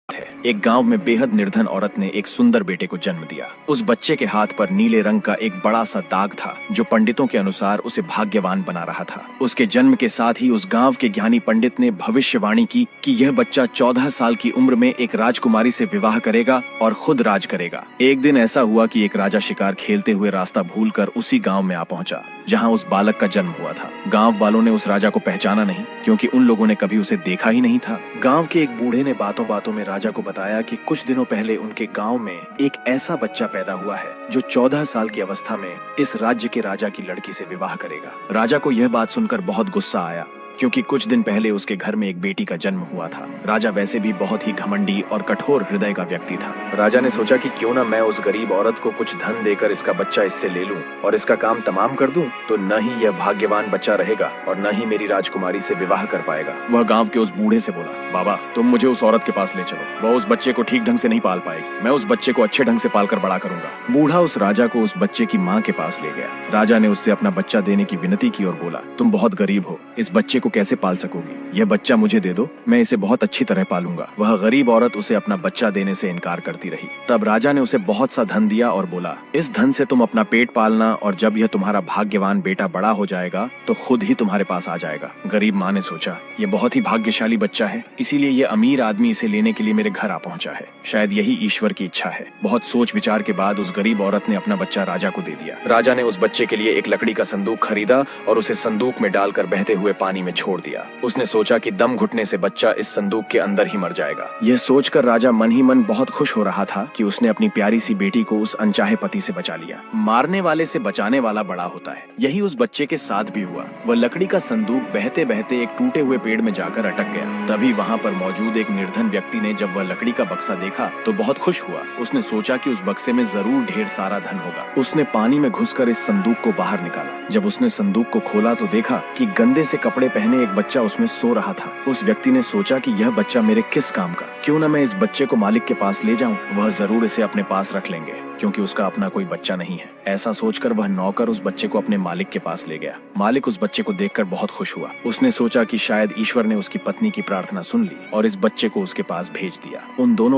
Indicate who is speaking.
Speaker 1: है। एक गांव में बेहद निर्धन औरत ने एक सुंदर बेटे को जन्म दिया। उस बच्चे के हाथ पर नीले रंग का एक बड़ा सा दाग था जो पंडितों के अनुसार उसे भाग्यवान बना रहा था। उसके जन्म के साथ ही उस गांव के ज्ञानी पंडित ने भविष्यवाणी की कि यह बच्चा 14 साल की उम्र में एक राजकुमारी से विवाह करेगा और खुद राज करेगा। एक दिन ऐसा हुआ कि एक राजा शिकार खेलते हुए रास्ता भूलकर उसी गांव में आ पहुंचा जहां उस बालक का जन्म हुआ था। गांव वालों ने उस राजा को पहचाना नहीं क्योंकि उन लोगों ने कभी उसे देखा ही नहीं था। गांव के एक बूढ़े ने बातों बातों में राजा को बताया कि कुछ दिनों पहले उनके गांव में एक ऐसा बच्चा पैदा हुआ है जो 14 साल की अवस्था में इस राज्य के राजा की लड़की से विवाह करेगा। राजा को यह बात सुनकर बहुत गुस्सा आया क्योंकि कुछ दिन पहले उसके घर में एक बेटी का जन्म हुआ था। राजा वैसे भी बहुत ही घमंडी और कठोर हृदय का व्यक्ति था। राजा ने सोचा कि क्यों ना मैं उस गरीब औरत को कुछ धन देकर इसका बच्चा इससे ले लूं और इसका काम तमाम कर दूं, तो न ही यह भाग्यवान बच्चा रहेगा और न ही मेरी राजकुमारी से विवाह कर पाएगा। वह गांव के उस बूढ़े से बोला, बाबा तुम मुझे उस औरत के पास ले चलो, वह उस बच्चे को ठीक ढंग से नहीं पाल पाएगी, मैं उस बच्चे को अच्छे ढंग से पालकर बड़ा करूंगा। बूढ़ा उस राजा को उस बच्चे की माँ के पास ले गया। राजा ने उससे अपना बच्चा देने की विनती की और बोला, तुम बहुत गरीब हो, इस बच्चे को कैसे पाल सकोगे? यह बच्चा मुझे दे दो, मैं इसे बहुत अच्छी तरह पालूंगा। वह गरीब औरत उसे अपना बच्चा देने से इनकार करती रही। तब राजा ने उसे बहुत सा धन दिया और बोला, इस धन से तुम अपना पेट पालना और जब यह तुम्हारा भाग्यवान बेटा बड़ा हो जाएगा तो खुद ही तुम्हारे पास आ जाएगा। गरीब माँ ने सोचा, यह बहुत ही भाग्यशाली बच्चा है, इसीलिए यह अमीर आदमी इसे लेने के लिए मेरे घर आ पहुंचा है। शायद यही ईश्वर की इच्छा है। बहुत सोच विचार के बाद उस गरीब औरत ने अपना बच्चा राजा को दे दिया। राजा ने उस बच्चे के लिए एक लकड़ी का संदूक खरीदा और उसे संदूक में डालकर बहते हुए पानी में छोड़ दिया। उसने सोचा कि दम घुटने से बच्चा इस संदूक के अंदर ही मर जाएगा। यह सोचकर राजा मन ही मन बहुत खुश हो रहा था कि उसने अपनी प्यारी सी बेटी को उस अनचाहे पति से बचा लिया। मारने वाले से बचाने वाला बड़ा होता है। यही उस बच्चे के साथ भी हुआ। वह लकड़ी का संदूक बहते बहते एक टूटे हुए पेड़ में जाकर अटक गया। तभी वहाँ पर मौजूद एक निर्धन व्यक्ति ने जब वह लकड़ी का बक्सा देखा तो बहुत खुश हुआ। उसने सोचा कि उस बक्से में जरूर ढेर सारा धन होगा। उसने पानी में घुसकर इस संदूक को बाहर निकाला। जब उसने संदूक को खोला तो देखा कि गंदे से कपड़े पहने एक बच्चा उसमें सो रहा था। उस व्यक्ति ने सोचा कि यह बच्चा मेरे किस काम का, क्यों न मैं इस बच्चे को मालिक के पास ले जाऊं, वह जरूर इसे अपने पास रख लेंगे क्योंकि उसका अपना कोई बच्चा नहीं है। ऐसा सोचकर वह नौकर उस बच्चे को अपने मालिक के पास ले गया। मालिक उस बच्चे को देखकर बहुत खुश हुआ। उसने सोचा कि शायद ईश्वर ने उसकी पत्नी की प्रार्थना सुन ली और इस बच्चे को उसके पास भेज दिया। उन दोनों